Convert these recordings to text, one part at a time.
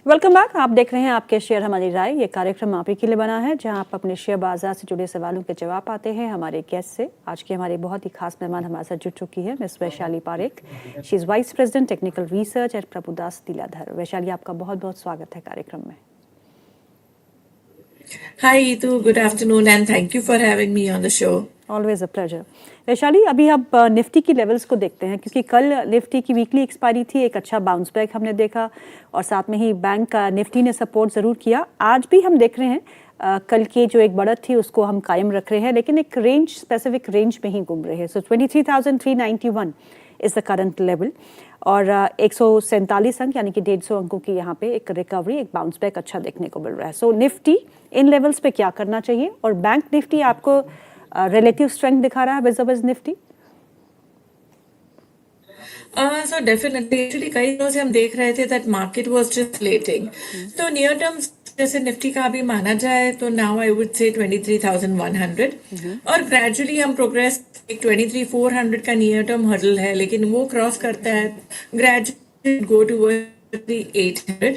Welcome back. आप देख रहे हैं आपके शेयर हमारी राय। ये कार्यक्रम आप ही के लिए बना है जहां आप अपने शेयर बाजार से जुड़े सवालों के जवाब पाते हैं हमारे गेस्ट से। आज की हमारी बहुत ही खास मेहमान हमारे साथ जुड़ चुकी है miss Vaishali Parekh. She is vice president technical research at Prabhudas Lilladher. Vaishali, आपका बहुत बहुत स्वागत है कार्यक्रम में। Hi, Itu. Good afternoon, and thank you for having me on the show. Always a pleasure. Vaishali, अभी आप निफ्टी की लेवल्स को देखते हैं क्योंकि कल निफ्टी की वीकली एक्सपायरी थी, एक अच्छा बाउंस बैक हमने देखा और साथ में ही बैंक का निफ्टी ने सपोर्ट ज़रूर किया। आज भी हम देख रहे हैं कल की जो एक बढ़त थी उसको हम कायम रख रहे हैं, लेकिन एक रेंज, स्पेसिफिक रेंज में ही घूम रहे हैं। सो 23,391 इज़ द करंट लेवल और 147 अंक यानी कि 150 अंकों की यहाँ पे एक रिकवरी, एक बाउंस बैक अच्छा देखने को मिल रहा है। सो निफ्टी इन लेवल्स पे क्या करना चाहिए और बैंक निफ्टी आपको रिलेटिव स्ट्रेंथ दिखा रहा है versus Nifty? So definitely, actually कई दिनों से हम देख रहे थे that market was just slating. तो नियर टर्म जैसे निफ्टी का अभी माना जाए तो नाउ आई वुड से 23,100 और ग्रेजुअली हम प्रोग्रेस 23,400 का नियर टर्म हर्डल है, लेकिन वो क्रॉस करता है ग्रेजुअली गो टू 800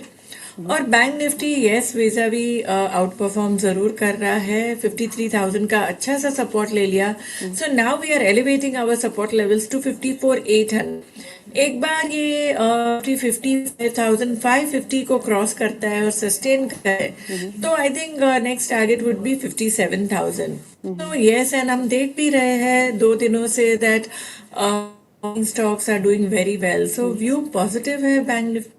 और bank Nifty yes vis-a-vis outperform जरूर कर रहा है। 53,000 का अच्छा सा सपोर्ट ले लिया। So now we are elevating our support levels to 54,800। एक बार ये 55,550 को क्रॉस करता है और सस्टेन करता है तो I think next target would be 57,000। तो यस, एंड हम देख भी रहे हैं 2 दिनों से that stocks are doing very well. So view positive है बैंक निफ्टी।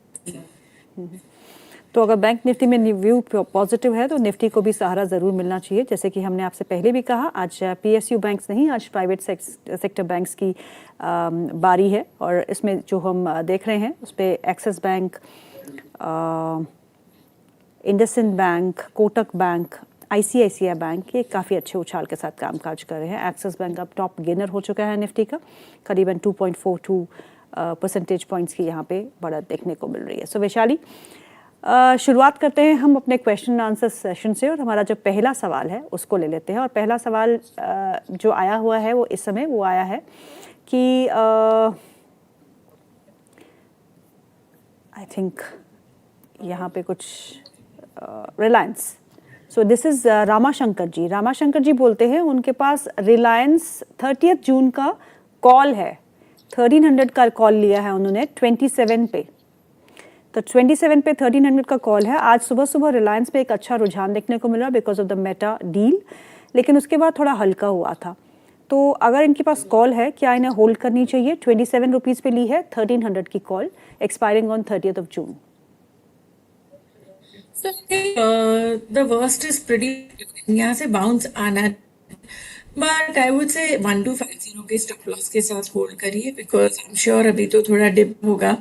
तो अगर बैंक निफ्टी में व्यू पॉजिटिव है तो निफ्टी को भी सहारा ज़रूर मिलना चाहिए। जैसे कि हमने आपसे पहले भी कहा, आज पीएसयू बैंक्स नहीं, आज प्राइवेट सेक्टर बैंक्स की बारी है और इसमें जो हम देख रहे हैं उस पर axis bank, IndusInd bank, Kotak bank, ICICI bank ये काफ़ी अच्छे उछाल के साथ कामकाज कर रहे हैं। एक्सिस बैंक अब टॉप गेनर हो चुका है निफ्टी का, करीबन 2.42 परसेंटेज पॉइंट्स की यहाँ पे बढ़त देखने को मिल रही है। सो वैशाली, शुरुआत करते हैं हम अपने क्वेश्चन एंड आंसर सेशन से और हमारा जो पहला सवाल है उसको ले लेते हैं। और पहला सवाल जो आया हुआ है वो इस समय वो आया है कि आई थिंक यहाँ पे कुछ Reliance, so this is Ramashankar ji. Ramashankar ji बोलते हैं उनके पास रिलायंस 30 जून का कॉल है, 1300 का कॉल लिया है उन्होंने 27 पे। तो 27 पे 1300 का कॉल है। आज सुबह सुबह रिलायंस पे एक अच्छा रुझान देखने को मिला because of the Meta deal, लेकिन उसके बाद थोड़ा हल्का हुआ था। तो अगर इनके पास कॉल है, क्या इन्हें होल्ड करनी चाहिए? 27 रुपीज़ पे ली है 1300 की call, expiring on 30th June. The worst is pretty, यहाँ से बाउंस आना, बट आई वुड से 1250 के स्टॉप लॉस के साथ होल्ड करिए बिकॉज आई एम श्योर अभी तो थोड़ा डिप होगा,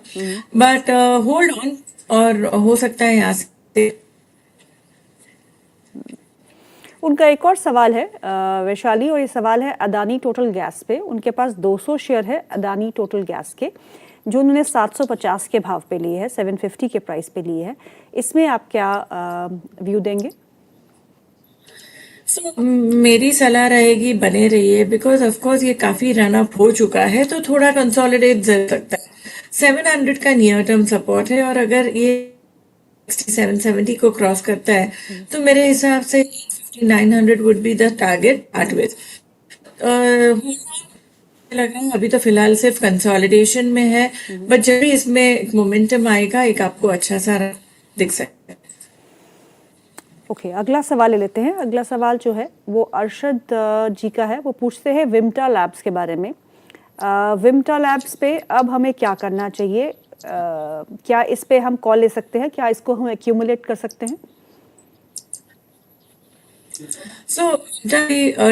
बट होल्ड ऑन और हो सकता है यहाँ से। उनका एक और सवाल है वैशाली, और ये सवाल है अदानी टोटल गैस पे। उनके पास 200 शेयर है अदानी टोटल गैस के, जो उन्होंने 750 के भाव पे लिए है, 750 के प्राइस पे लिए है। इसमें आप क्या व्यू देंगे? मेरी सलाह रहेगी बने रहिए बिकॉज ऑफकोर्स ये काफी रन अप हो चुका है तो थोड़ा कंसोलिडेट जरूर सकता है। 700 का नियर टर्म सपोर्ट है और अगर ये 6770 को क्रॉस करता है तो मेरे हिसाब से 5900 would be the target start with. लगा अभी तो फिलहाल सिर्फ कंसोलिडेशन में है, बट जब भी इसमें एक मोमेंटम आएगा एक आपको अच्छा सा दिख सकता है। ओके, अगला सवाल ले लेते हैं। अगला सवाल जो है वो अरशद जी का है। वो पूछते हैं विम्टा लैब्स के बारे में। विम्टा लैब्स पे अब हमें क्या करना चाहिए? क्या इस पे हम कॉल ले सकते हैं? क्या इसको हम एक्यूमुलेट कर सकते हैं? So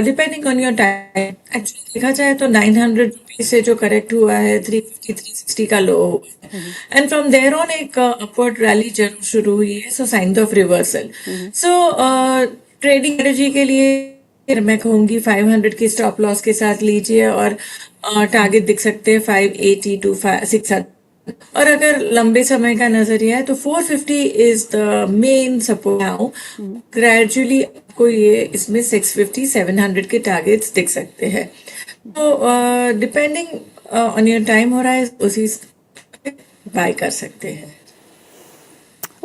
depending on your time, actually देखा जाए तो 900 रुपीज से जो करेक्ट हुआ है 350 360 का लो एंड फ्रॉम देयर ऑन एक अपवर्ड रैली जरूर शुरू हुई है। So science of reversal. So trading strategy के लिए मैं कहूंगी 500 की स्टॉप लॉस के साथ लीजिए और टारगेट दिख सकते हैं 580 to 600। और अगर लंबे समय का नजरिया है तो 450 is the main support now. Gradually आपको ये इसमें 650 700 के टारगेट्स दिख सकते हैं। तो डिपेंडिंग ऑन योर टाइम हो रहा है उसी बाय कर सकते हैं।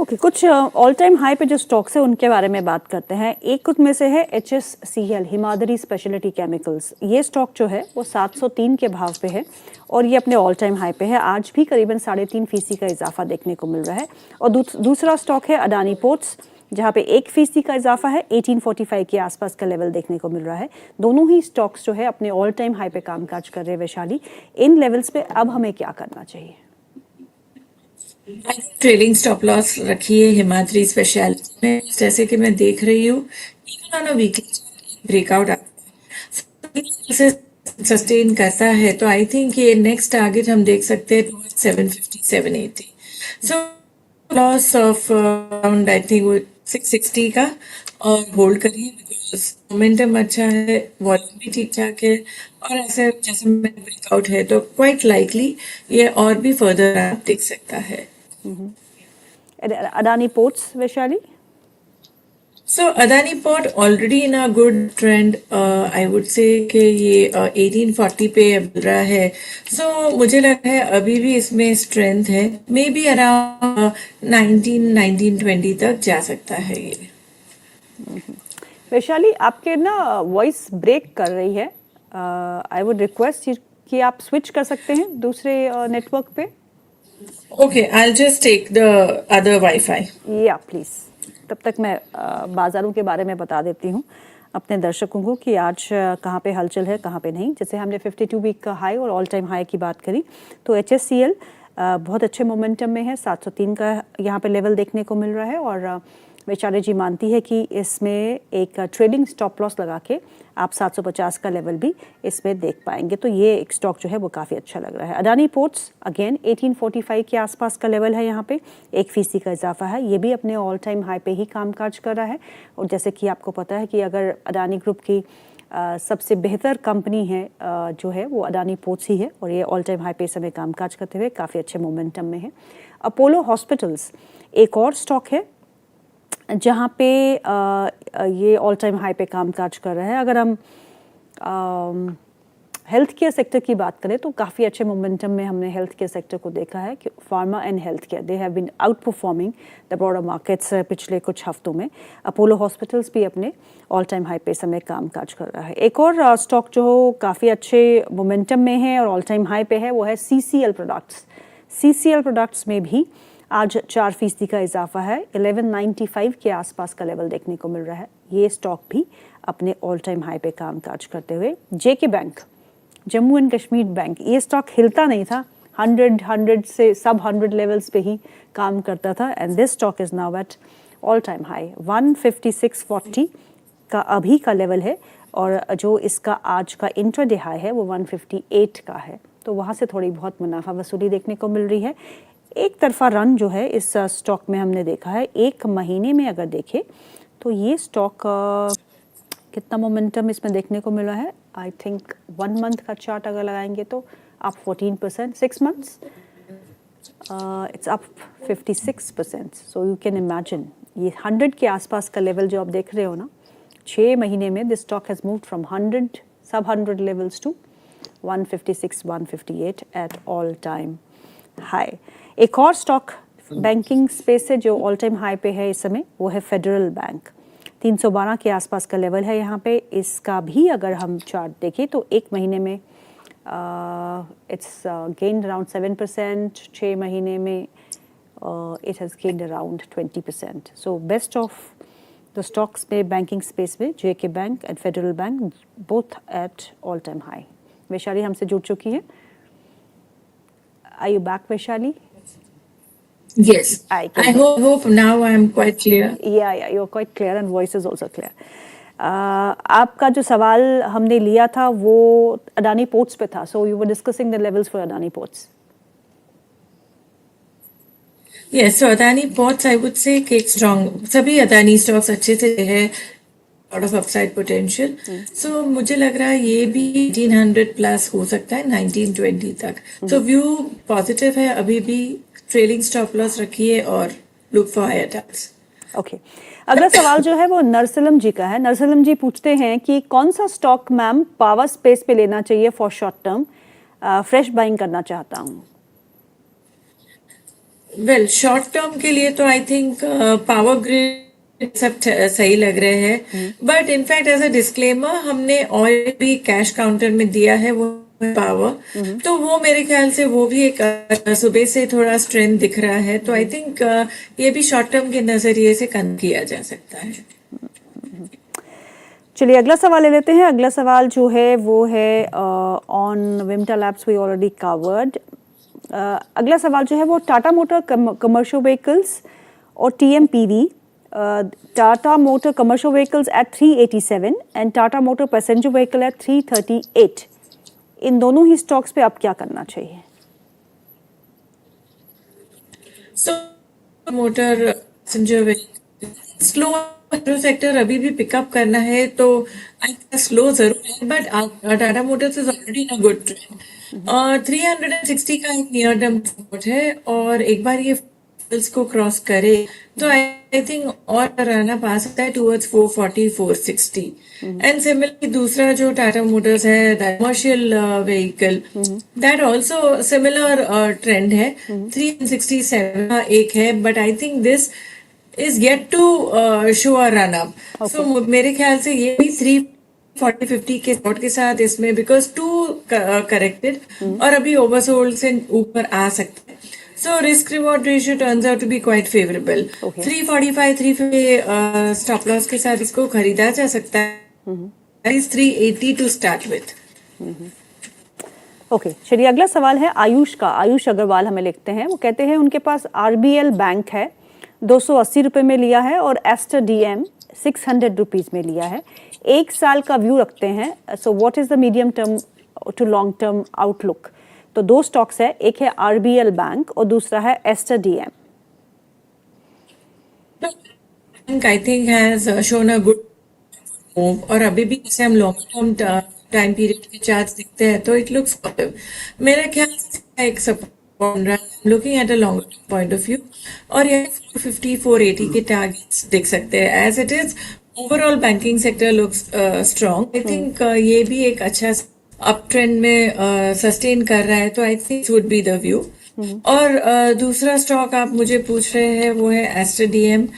ओके, कुछ ऑल टाइम हाई पे जो स्टॉक्स है उनके बारे में बात करते हैं। एक उनमें से है HSCL, हिमाद्री स्पेशलिटी केमिकल्स। ये स्टॉक जो है वो 703 के भाव पे है और ये अपने ऑल टाइम हाई पे है। आज भी करीबन 3.5% का इजाफा देखने को मिल रहा है। और दूसरा स्टॉक है अडानी पोर्ट्स, जहाँ पे 1% का इजाफा है, 1845 के आसपास का लेवल देखने को मिल रहा है। दोनों ही स्टॉक्स जो है अपने ऑल टाइम हाई पे कामकाज कर रहे हैं। वैशाली, इन लेवल्स पे अब हमें क्या करना चाहिए? ट्रेलिंग स्टॉप लॉस रखिए हिमाद्री स्पेशलिटी में, जैसे कि मैं देख रही हूँ even on a weekly breakout से सस्टेन करता है, तो आई थिंक ये नेक्स्ट टारगेट हम देख सकते हैं 750 780। So loss of around I think वो 660 का, और होल्ड करिए बिकॉज मोमेंटम अच्छा है, वॉल्यूम भी ठीक ठाक है, और ऐसे जैसे मैं ब्रेकआउट है तो क्वाइट लाइकली ये और भी फर्दर आप देख सकता है। Adani ports, Vaishali? So Adani Port already in a good trend, I would say कि ये 1840 पे मिल रहा है। So मुझे लगता है अभी भी इसमें स्ट्रेंथ है, मे बी अराउंड 1920 तक जा सकता है ये। वैशाली, आपके ना वॉइस ब्रेक कर रही है। आई वुड रिक्वेस्ट कि आप स्विच कर सकते हैं दूसरे नेटवर्क पे। Okay, I'll just take the other Wi-Fi. या प्लीज़। तब तक मैं बाज़ारों के बारे में बता देती हूँ अपने दर्शकों को कि आज कहाँ पे हलचल है, कहाँ पे नहीं। जैसे हमने 52 वीक का हाई और ऑल टाइम हाई की बात करी, तो HSCL बहुत अच्छे मोमेंटम में है। 703 का यहाँ पे लेवल देखने को मिल रहा है और वैशाली जी मानती है कि इसमें एक ट्रेडिंग स्टॉप लॉस लगा के आप 750 का लेवल भी इसमें देख पाएंगे। तो ये एक स्टॉक जो है वो काफ़ी अच्छा लग रहा है। अडानी पोर्ट्स अगेन 1845 के आसपास का लेवल है, यहाँ पे 1% का इजाफा है। ये भी अपने ऑल टाइम हाई पे ही कामकाज कर रहा है। और जैसे कि आपको पता है कि अगर अडानी ग्रुप की सबसे बेहतर कंपनी है जो है वो अडानी पोर्ट्स ही है, और ये ऑल टाइम हाई पे समय कामकाज करते हुए काफ़ी अच्छे मोमेंटम में है। अपोलो हॉस्पिटल्स एक और स्टॉक है जहाँ पे ये ऑल टाइम हाई पे कामकाज कर रहा है। अगर हम हेल्थ केयर सेक्टर की बात करें तो काफ़ी अच्छे मोमेंटम में हमने हेल्थ केयर सेक्टर को देखा है कि pharma and health care they have been outperforming the broader markets पिछले कुछ हफ्तों में। अपोलो हॉस्पिटल्स भी अपने ऑल टाइम हाई पे समय कामकाज कर रहा है। एक और स्टॉक जो काफ़ी अच्छे मोमेंटम में है और ऑल टाइम हाई पे है वो है CCL प्रोडक्ट्स। CCL प्रोडक्ट्स में भी आज 4% का इजाफा है, 1195 के आसपास का लेवल देखने को मिल रहा है। ये स्टॉक भी अपने ऑल टाइम हाई पे कामकाज करते हुए। JK bank, Jammu and Kashmir bank, ये स्टॉक हिलता नहीं था, 100 से सब 100 लेवल्स पे ही काम करता था, and this stock is now at all time high 156.40 का अभी का लेवल है, और जो इसका आज का इंट्राडे हाई है वो 158 का है। तो वहाँ से थोड़ी बहुत मुनाफा वसूली देखने को मिल रही है। एक तरफा रन जो है इस स्टॉक में हमने देखा है। एक महीने में अगर देखें तो ये स्टॉक कितना मोमेंटम इसमें देखने को मिला है, आई थिंक 1 मंथ का चार्ट अगर लगाएंगे तो आप 14%, 6 months it's up 56%। So you can imagine ये 100 के आसपास का लेवल जो आप देख रहे हो ना, 6 महीने में this stock has moved from 100 sub 100 levels to 156 158 at all time high. एक और स्टॉक बैंकिंग स्पेस से जो ऑल टाइम हाई पे है इस समय वो है फेडरल बैंक। 312 के आसपास का लेवल है यहाँ पे। इसका भी अगर हम चार्ट देखें तो एक महीने में इट्स गेन्ड अराउंड 7%, 6 महीने में it has gained around 20%। So best of the stocks में बैंकिंग स्पेस में JK bank and federal bank both at all time high. Vaishali हमसे जुड़ चुकी है। Are you back, Vaishali? Yes, I hope now I am quite clear. Yeah, you're quite clear and voice is also clear. आपका जो सवाल हमने लिया था वो अडानी पोर्ट्स पे था, so you were discussing the levels for Adani Ports. Yes, so Adani Ports I would say कि strong, सभी अदानी स्टॉक्स अच्छे से है, lot of upside potential. So मुझे लग रहा है ये भी 1800 प्लस हो सकता है 1920 तक। तो व्यू पॉजिटिव है अभी भी। ट्रेलिंग स्टॉप लॉस रखिए और look for higher targets. Okay, अगला सवाल जो है वो नरसलम जी का है। नरसलम जी पूछते हैं कि कौन सा स्टॉक मैम पावर स्पेस पे लेना चाहिए for short term, fresh buying करना चाहता हूँ। वेल शॉर्ट टर्म के लिए तो I think power grid sub सही लग रहे हैं, but in fact as a disclaimer हमने ऑयल भी कैश काउंटर में दिया है, वो पावर, तो वो मेरे ख्याल से वो भी एक सुबह से थोड़ा स्ट्रेंथ दिख रहा है, तो आई थिंक ये भी शॉर्ट टर्म के नजरिए से कम किया जा सकता है। चलिए अगला सवाल ले लेते हैं। अगला सवाल जो है वो है on Vimta labs we already covered. अगला सवाल जो है वो टाटा मोटर कमर्शियल व्हीकल्स और TMPV, Tata motor commercial vehicles at 387 and Tata motor passenger vehicle at 338, इन दोनों ही स्टॉक्स पे अब क्या करना चाहिए? So motor passenger slow sector अभी भी पिकअप करना है, तो आई थिंक स्लो जरूर है, but Tata Motors is already in a good trend. 360 का एक नियर टर्म सपोर्ट है, और एक बार ये को क्रॉस करे तो आई थिंक और रहना पा सकता है टूवर्ड्स 440 460। एंड सिमिलरली दूसरा जो टाटा मोटर्स है commercial vehicle, that also similar trend है, 367 का एक है, but I think this is yet to show a run up. So मेरे ख्याल से ये भी 340-50 के स्पॉट के साथ इसमें बिकॉज टू करेक्टेड और अभी ओवरसोल्ड से ऊपर आ सकता है, so risk reward ratio turns out to be quite favourable. 345 350 stop loss के साथ इसको खरीदा जा सकता है, 380 टू स्टार्ट विथ। ओके चलिए अगला सवाल है आयुष का। आयुष अग्रवाल हमें लिखते हैं, वो कहते हैं उनके पास आरबीएल बैंक है, 280 रुपये में लिया है, और एस्टर डीएम 600 रुपीज़ में लिया है, एक साल का व्यू रखते हैं। So what is the medium term to long term outlook? तो दो स्टॉक्स है, एक है आरबीएल बैंक और दूसरा है Aster DM. I think has shown a good move, और अभी भी जैसे हम लॉन्ग टर्म टाइम पीरियड के चार्ट दिखते हैं तो इट लुक्स पॉजिटिव। मेरे ख्याल से एक support looking at a long point of view, और ये 450 480 के टारगेट्स देख सकते हैं। As it is overall banking sector looks strong, I think ये भी एक अच्छा अप ट्रेंड में सस्टेन कर रहा है, तो I think would be the view. और दूसरा स्टॉक आप मुझे पूछ रहे हैं वो है एस्टर डीएम,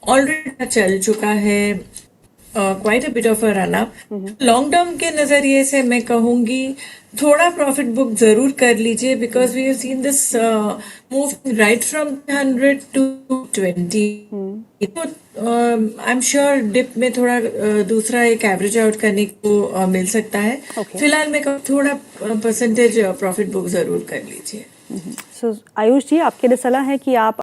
ऑलरेडी चल चुका है, quite a bit of a run up. Long term के नजरिए से मैं कहूंगी थोड़ा प्रॉफिट बुक जरूर कर लीजिए, because we have seen this move right from 100 to 20। तो आई एम श्योर डिप में थोड़ा दूसरा एक एवरेज आउट करने को मिल सकता है। फिलहाल मैं थोड़ा परसेंटेज प्रॉफिट बुक जरूर कर लीजिए। सो आयुष जी आपके लिए सलाह है कि आप